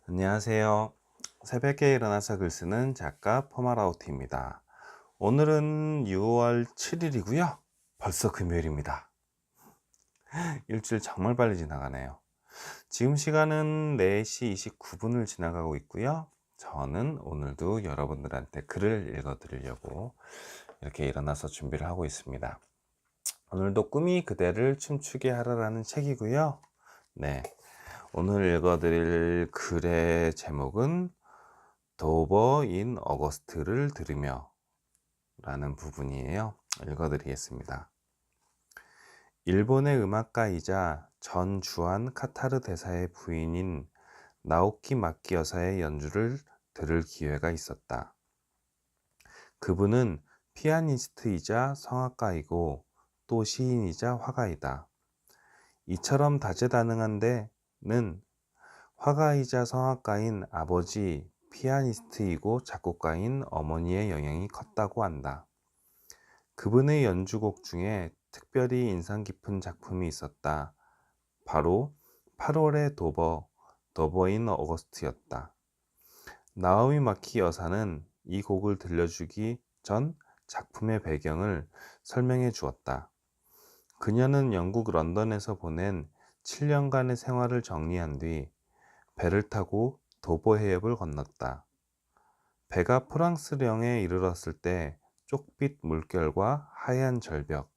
안녕하세요. 새벽에 일어나서 글 쓰는 작가 포마라우티입니다. 오늘은 6월 7일이고요. 벌써 금요일입니다. 일주일 정말 빨리 지나가네요. 지금 시간은 4시 29분을 지나가고 있고요. 저는 오늘도 여러분들한테 글을 읽어드리려고 이렇게 일어나서 준비를 하고 있습니다. 오늘도 꿈이 그대를 춤추게 하라라는 책이고요. 네, 오늘 읽어드릴 글의 제목은 도버 인 어거스트를 들으며 라는 부분이에요. 읽어드리겠습니다. 일본의 음악가이자 전 주한 카타르 대사의 부인인 나오키 마키 여사의 연주를 들을 기회가 있었다. 그분은 피아니스트이자 성악가이고 또 시인이자 화가이다. 이처럼 다재다능한 데는 화가이자 성악가인 아버지, 피아니스트이고 작곡가인 어머니의 영향이 컸다고 한다. 그분의 연주곡 중에 특별히 인상 깊은 작품이 있었다. 바로 8월의 도버인 어거스트였다. 나오미 마키 여사는 이 곡을 들려주기 전 작품의 배경을 설명해 주었다. 그녀는 영국 런던에서 보낸 7년간의 생활을 정리한 뒤 배를 타고 도보 해협을 건넜다. 배가 프랑스령에 이르렀을 때 쪽빛 물결과 하얀 절벽,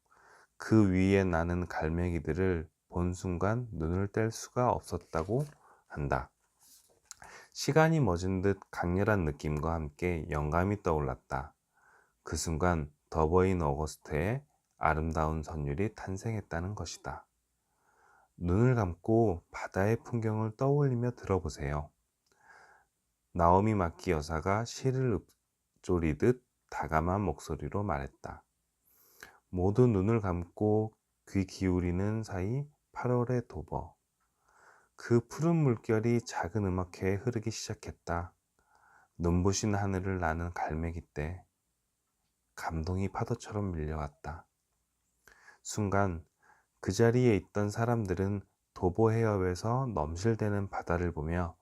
그 위에 나는 갈매기들을 본 순간 눈을 뗄 수가 없었다고 한다. 시간이 멎은 듯 강렬한 느낌과 함께 영감이 떠올랐다. 그 순간 더버인 어거스트의 아름다운 선율이 탄생했다는 것이다. 눈을 감고 바다의 풍경을 떠올리며 들어보세요. 나오미 마키 여사가 시를 읊조리듯 다감한 목소리로 말했다. 모두 눈을 감고 귀 기울이는 사이 8월의 도버. 그 푸른 물결이 작은 음악회에 흐르기 시작했다. 눈부신 하늘을 나는 갈매기 떼. 감동이 파도처럼 밀려왔다. 순간 그 자리에 있던 사람들은 도보 해협에서 넘실대는 바다를 보며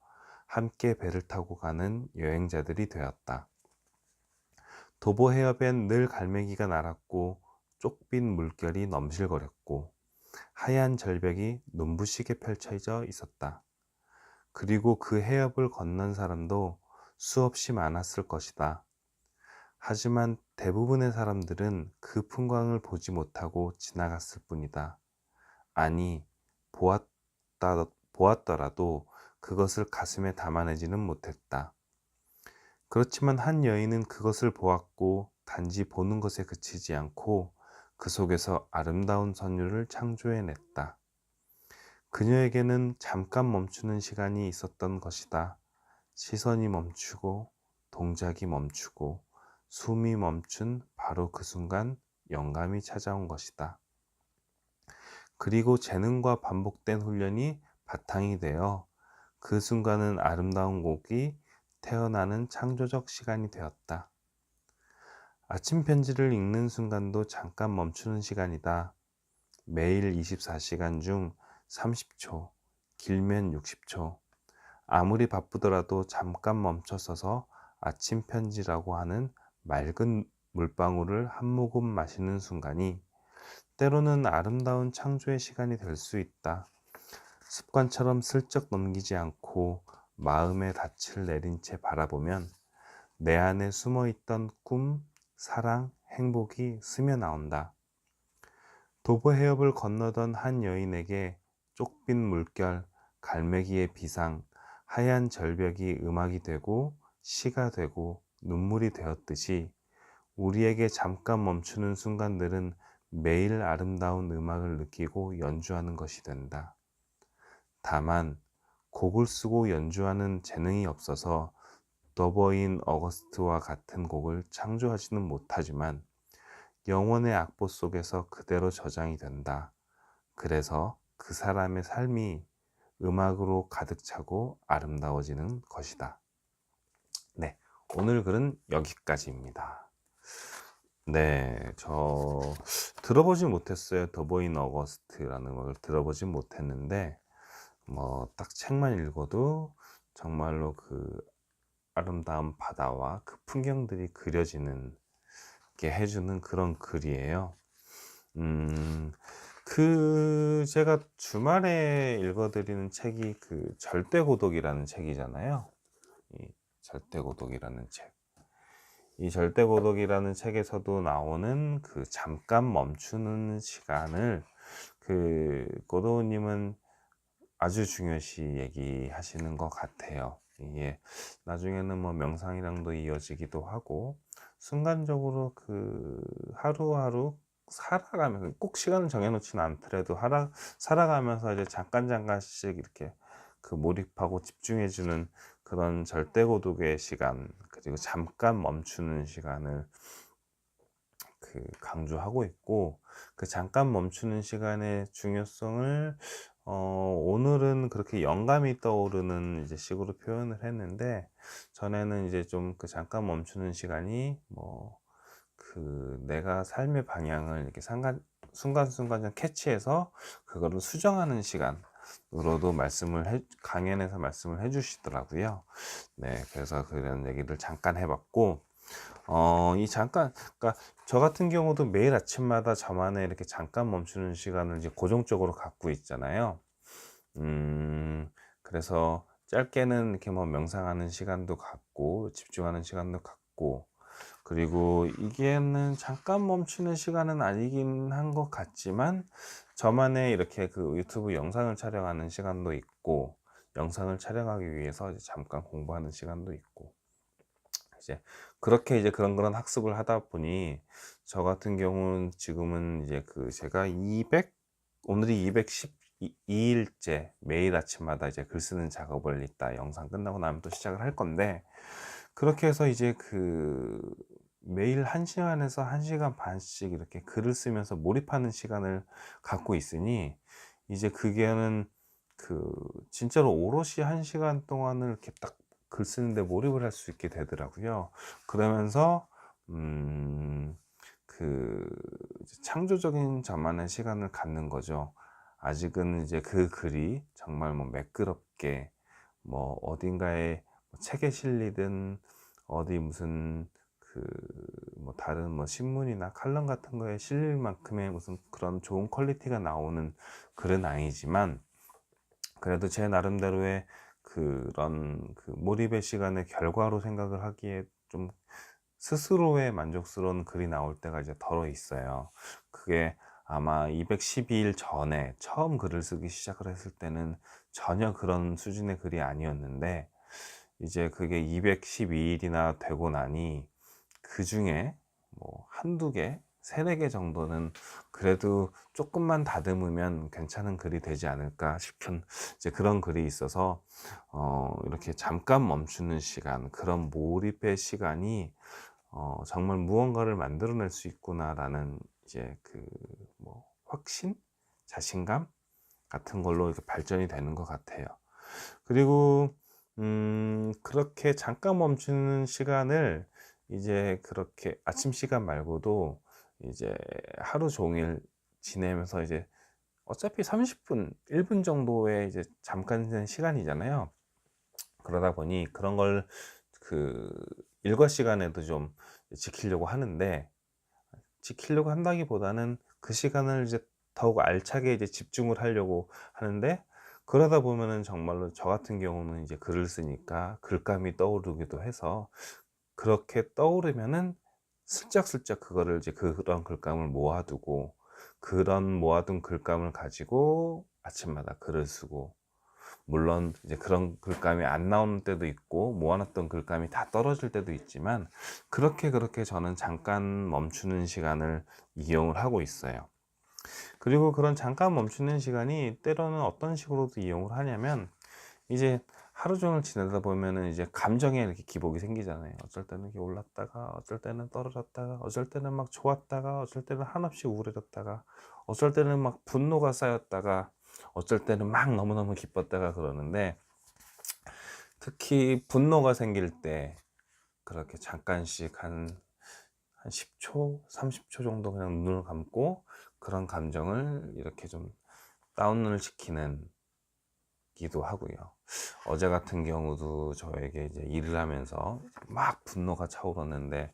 함께 배를 타고 가는 여행자들이 되었다. 도보 해협엔 늘 갈매기가 날았고 쪽빛 물결이 넘실거렸고 하얀 절벽이 눈부시게 펼쳐져 있었다. 그리고 그 해협을 건넌 사람도 수없이 많았을 것이다. 하지만 대부분의 사람들은 그 풍광을 보지 못하고 지나갔을 뿐이다. 아니, 보았더라도 그것을 가슴에 담아내지는 못했다. 그렇지만 한 여인은 그것을 보았고 단지 보는 것에 그치지 않고 그 속에서 아름다운 선율을 창조해냈다. 그녀에게는 잠깐 멈추는 시간이 있었던 것이다. 시선이 멈추고 동작이 멈추고 숨이 멈춘 바로 그 순간 영감이 찾아온 것이다. 그리고 재능과 반복된 훈련이 바탕이 되어 그 순간은 아름다운 곡이 태어나는 창조적 시간이 되었다. 아침 편지를 읽는 순간도 잠깐 멈추는 시간이다. 매일 24시간 중 30초, 길면 60초. 아무리 바쁘더라도 잠깐 멈춰서서 아침 편지라고 하는 맑은 물방울을 한 모금 마시는 순간이 때로는 아름다운 창조의 시간이 될 수 있다. 습관처럼 슬쩍 넘기지 않고 마음의 닻을 내린 채 바라보면 내 안에 숨어있던 꿈, 사랑, 행복이 스며 나온다. 도보 해협을 건너던 한 여인에게 쪽빛 물결, 갈매기의 비상, 하얀 절벽이 음악이 되고 시가 되고 눈물이 되었듯이 우리에게 잠깐 멈추는 순간들은 매일 아름다운 음악을 느끼고 연주하는 것이 된다. 다만 곡을 쓰고 연주하는 재능이 없어서 더버인 어거스트와 같은 곡을 창조하지는 못하지만 영혼의 악보 속에서 그대로 저장이 된다. 그래서 그 사람의 삶이 음악으로 가득 차고 아름다워지는 것이다. 네, 오늘 글은 여기까지입니다. 네, 저 들어보진 못했어요. 더보인 어거스트라는 걸 들어보진 못했는데 뭐 딱 책만 읽어도 정말로 그 아름다운 바다와 그 풍경들이 그려지는 게 해주는 그런 글이에요. 음, 제가 주말에 읽어드리는 책이 그 절대고독이라는 책이잖아요. 이 절대고독이라는 책. 이 절대고독이라는 책에서도 나오는 그 잠깐 멈추는 시간을 그 고도우님은 아주 중요시 얘기하시는 것 같아요. 이게 나중에는 뭐 명상이랑도 이어지기도 하고, 순간적으로 그 하루하루 살아가면서 꼭 시간을 정해놓지는 않더라도 살아가면서 이제 잠깐씩 이렇게 그 몰입하고 집중해주는 그런 절대고독의 시간, 그리고 잠깐 멈추는 시간을 그 강조하고 있고, 그 잠깐 멈추는 시간의 중요성을 오늘은 그렇게 영감이 떠오르는 이제 식으로 표현을 했는데, 전에는 이제 좀 그 잠깐 멈추는 시간이 뭐 그 내가 삶의 방향을 이렇게 순간순간 캐치해서 그거를 수정하는 시간으로도 강연에서 말씀을 해주시더라고요. 네, 그래서 그런 얘기를 잠깐 해봤고, 그러니까 저 같은 경우도 매일 아침마다 저만의 이렇게 잠깐 멈추는 시간을 이제 고정적으로 갖고 있잖아요. 그래서 짧게는 이렇게 뭐 명상하는 시간도 갖고, 집중하는 시간도 갖고, 그리고 이게는 잠깐 멈추는 시간은 아니긴 한 것 같지만, 저만의 이렇게 그 유튜브 영상을 촬영하는 시간도 있고, 영상을 촬영하기 위해서 이제 잠깐 공부하는 시간도 있고, 이제 그렇게 이제 그런 학습을 하다 보니, 저 같은 경우는 지금은 이제 그 제가 오늘이 212일째 매일 아침마다 이제 글 쓰는 작업을 이따 영상 끝나고 나면 또 시작을 할 건데, 그렇게 해서 이제 그 매일 1시간에서 1시간 반씩 이렇게 글을 쓰면서 몰입하는 시간을 갖고 있으니, 이제 그게는 그 진짜로 오롯이 1시간 동안을 이렇게 딱 글 쓰는데 몰입을 할 수 있게 되더라고요. 그러면서 그 이제 창조적인 저만의 시간을 갖는 거죠. 아직은 이제 그 글이 정말 뭐 매끄럽게 뭐 어딘가에 책에 실리든 어디 무슨 그 뭐 다른 뭐 신문이나 칼럼 같은 거에 실릴 만큼의 무슨 그런 좋은 퀄리티가 나오는 글은 아니지만, 그래도 제 나름대로의 그런 그 몰입의 시간의 결과로 생각을 하기에 좀 스스로의 만족스러운 글이 나올 때가 이제 덜어 있어요. 그게 아마 212일 전에 처음 글을 쓰기 시작을 했을 때는 전혀 그런 수준의 글이 아니었는데, 이제 그게 212일이나 되고 나니 그 중에 뭐 한두 개, 세네 개 정도는 그래도 조금만 다듬으면 괜찮은 글이 되지 않을까 싶은 이제 그런 글이 있어서, 이렇게 잠깐 멈추는 시간, 그런 몰입의 시간이 정말 무언가를 만들어낼 수 있구나라는 이제 그 뭐 확신, 자신감 같은 걸로 이렇게 발전이 되는 것 같아요. 그리고 그렇게 잠깐 멈추는 시간을 이제 그렇게 아침 시간 말고도 이제 하루 종일 지내면서 이제 어차피 30분, 1분 정도의 이제 잠깐 된 시간이잖아요. 그러다 보니 그런 걸 그 일과 시간에도 좀 지키려고 하는데, 지키려고 한다기보다는 그 시간을 이제 더욱 알차게 이제 집중을 하려고 하는데, 그러다 보면은 정말로 저 같은 경우는 이제 글을 쓰니까 글감이 떠오르기도 해서, 그렇게 떠오르면은 슬쩍슬쩍 그거를 이제 그런 글감을 모아두고, 그런 모아둔 글감을 가지고 아침마다 글을 쓰고, 물론 이제 그런 글감이 안 나오는 때도 있고 모아놨던 글감이 다 떨어질 때도 있지만, 그렇게 저는 잠깐 멈추는 시간을 이용을 하고 있어요. 그리고 그런 잠깐 멈추는 시간이 때로는 어떤 식으로도 이용을 하냐면, 이제 하루 종일 지내다 보면은 이제 감정에 이렇게 기복이 생기잖아요. 어쩔 때는 이렇게 올랐다가, 어쩔 때는 떨어졌다가, 어쩔 때는 막 좋았다가, 어쩔 때는 한없이 우울해졌다가, 어쩔 때는 막 분노가 쌓였다가, 어쩔 때는 막 너무너무 기뻤다가 그러는데, 특히 분노가 생길 때 그렇게 잠깐씩 한 10초, 30초 정도 그냥 눈을 감고 그런 감정을 이렇게 좀 다운을 시키는 기도 하고요. 어제 같은 경우도 저에게 이제 일을 하면서 막 분노가 차오르는데,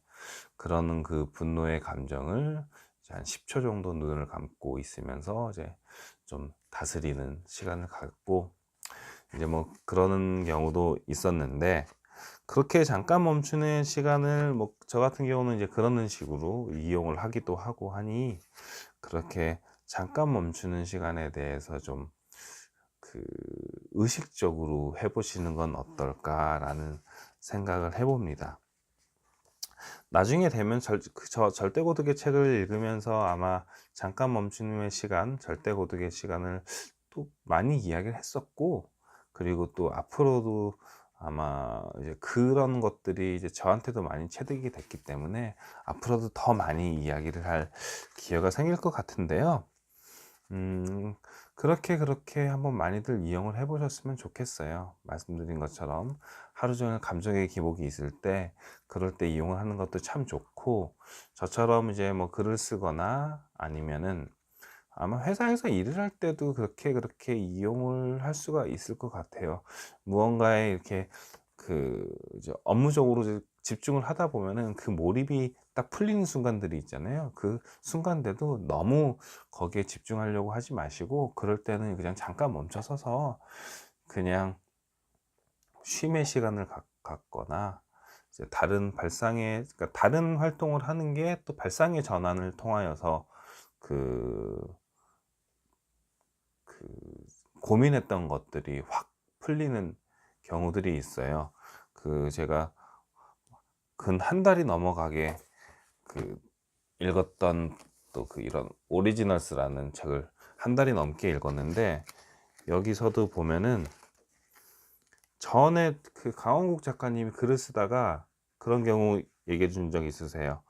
그러는 그 분노의 감정을 이제 한 10초 정도 눈을 감고 있으면서 이제 좀 다스리는 시간을 갖고, 이제 뭐 그러는 경우도 있었는데, 그렇게 잠깐 멈추는 시간을 뭐 저 같은 경우는 이제 그러는 식으로 이용을 하기도 하고 하니, 그렇게 잠깐 멈추는 시간에 대해서 좀 그 의식적으로 해보시는 건 어떨까라는 생각을 해봅니다. 나중에 되면 절대고독의 책을 읽으면서 아마 잠깐 멈춤의 시간, 절대고독의 시간을 또 많이 이야기를 했었고, 그리고 또 앞으로도 아마 이제 그런 것들이 이제 저한테도 많이 체득이 됐기 때문에 앞으로도 더 많이 이야기를 할 기회가 생길 것 같은데요. 음, 그렇게 한번 많이들 이용을 해 보셨으면 좋겠어요. 말씀드린 것처럼 하루 종일 감정의 기복이 있을 때, 그럴 때 이용을 하는 것도 참 좋고, 저처럼 이제 뭐 글을 쓰거나 아니면은 아마 회사에서 일을 할 때도 그렇게 이용을 할 수가 있을 것 같아요. 무언가에 이렇게 이제 업무적으로 이제 집중을 하다 보면은 그 몰입이 딱 풀리는 순간들이 있잖아요. 그 순간대도 너무 거기에 집중하려고 하지 마시고, 그럴 때는 그냥 잠깐 멈춰 서서 그냥 쉼의 시간을 갖거나, 이제 다른 발상의, 그러니까 다른 활동을 하는 게 또 발상의 전환을 통하여서 그 그 고민했던 것들이 확 풀리는 경우들이 있어요. 제가 근 한 달이 넘어가게 읽었던 또 이런 오리지널스라는 책을 한 달이 넘게 읽었는데, 여기서도 보면은 전에 강원국 작가님이 글을 쓰다가 그런 경우 얘기해 준 적 있으세요.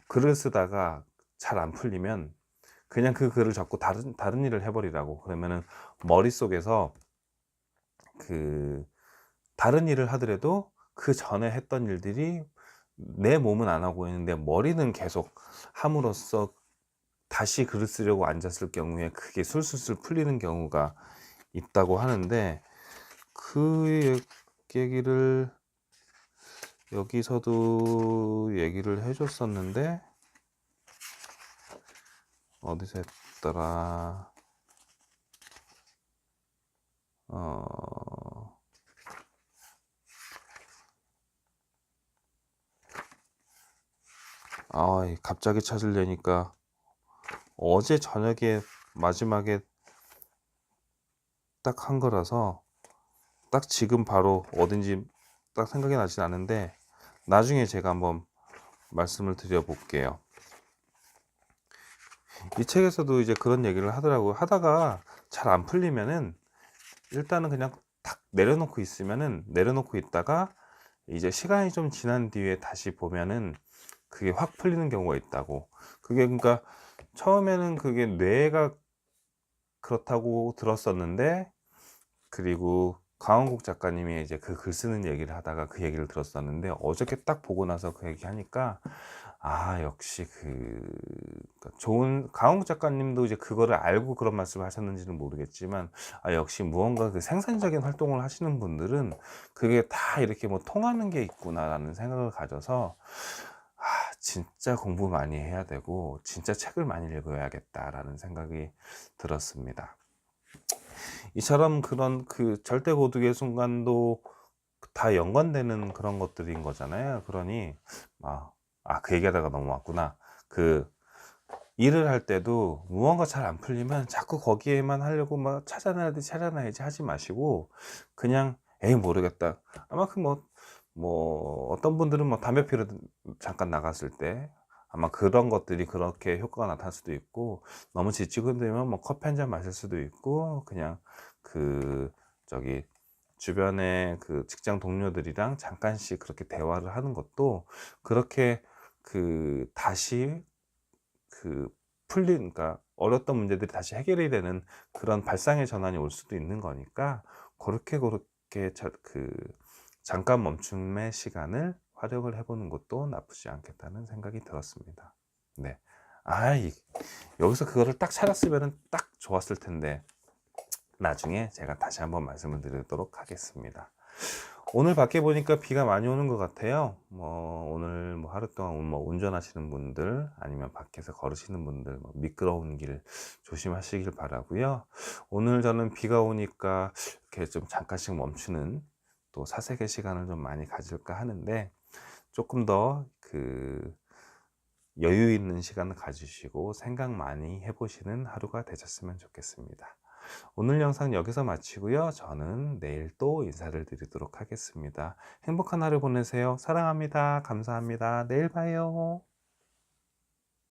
글을 쓰다가 잘 안 풀리면 그냥 그 글을 접고 다른 일을 해버리라고. 그러면은 머릿속에서 다른 일을 하더라도 그 전에 했던 일들이, 내 몸은 안 하고 있는데 머리는 계속 함으로써 다시 글을 쓰려고 앉았을 경우에 그게 술술술 풀리는 경우가 있다고 하는데, 그 얘기를 여기서도 얘기를 해줬었는데, 어디서 했더라. 갑자기 찾으려니까 어제 저녁에 마지막에 딱 한 거라서 딱 지금 바로 어딘지 딱 생각이 나진 않은데, 나중에 제가 한번 말씀을 드려볼게요. 이 책에서도 이제 그런 얘기를 하더라고요. 하다가 잘 안 풀리면은 일단은 그냥 탁 내려놓고 있다가 이제 시간이 좀 지난 뒤에 다시 보면은 그게 확 풀리는 경우가 있다고. 그게 그러니까 처음에는 그게 뇌가 그렇다고 들었었는데, 그리고 강원국 작가님이 이제 그 글 쓰는 얘기를 하다가 그 얘기를 들었었는데, 어저께 딱 보고 나서 그 얘기 하니까, 역시 좋은, 강원국 작가님도 이제 그거를 알고 그런 말씀을 하셨는지는 모르겠지만, 역시 무언가 생산적인 활동을 하시는 분들은 그게 다 이렇게 뭐 통하는 게 있구나라는 생각을 가져서, 진짜 공부 많이 해야 되고 진짜 책을 많이 읽어야겠다라는 생각이 들었습니다. 이처럼 그런 절대 고독의 순간도 다 연관되는 그런 것들인 거잖아요. 그러니 그 얘기하다가 넘어왔구나. 일을 할 때도 무언가 잘 안 풀리면 자꾸 거기에만 하려고 막 찾아놔야지 하지 마시고, 그냥 에이 모르겠다. 아마 어떤 분들은 담배 피러 잠깐 나갔을 때 아마 그런 것들이 그렇게 효과가 나타날 수도 있고, 너무 지치고 힘들면 커피 한 잔 마실 수도 있고, 그냥 저기 주변에 직장 동료들이랑 잠깐씩 그렇게 대화를 하는 것도, 그렇게 다시 그러니까 어렸던 문제들이 다시 해결이 되는 그런 발상의 전환이 올 수도 있는 거니까, 그렇게 잠깐 멈춤의 시간을 활용을 해보는 것도 나쁘지 않겠다는 생각이 들었습니다. 네. 아이, 여기서 그거를 딱 찾았으면 딱 좋았을 텐데, 나중에 제가 다시 한번 말씀을 드리도록 하겠습니다. 오늘 밖에 보니까 비가 많이 오는 것 같아요. 오늘 하루 동안 운전하시는 분들, 아니면 밖에서 걸으시는 분들, 미끄러운 길 조심하시길 바라고요. 오늘 저는 비가 오니까 이렇게 좀 잠깐씩 멈추는 또 사색의 시간을 좀 많이 가질까 하는데, 조금 더 여유 있는 시간을 가지시고 생각 많이 해보시는 하루가 되셨으면 좋겠습니다. 오늘 영상 여기서 마치고요. 저는 내일 또 인사를 드리도록 하겠습니다. 행복한 하루 보내세요. 사랑합니다. 감사합니다. 내일 봐요.